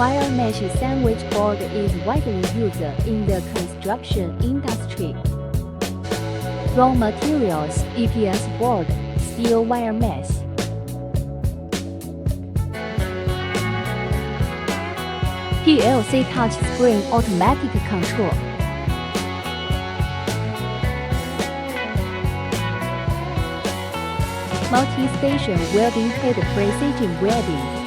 Wire mesh sandwich board is widely used in the construction industry. Raw materials: EPS board, steel wire mesh. PLC touchscreen automatic control. Multi-station welding head precision welding.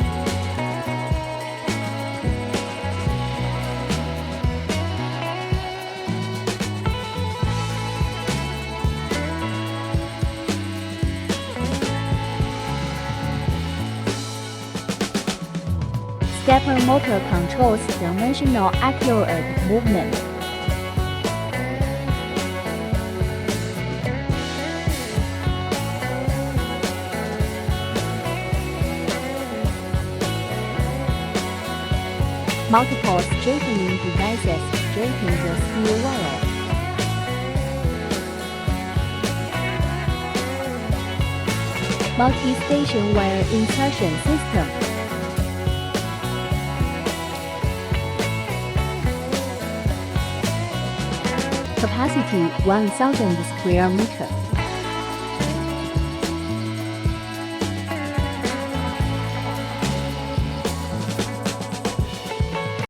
Stepper motor controls dimensional accurate movement. Multiple straightening devices straighten the steel wire. Multi-station wire insertion system. Capacity 1,000 square meters.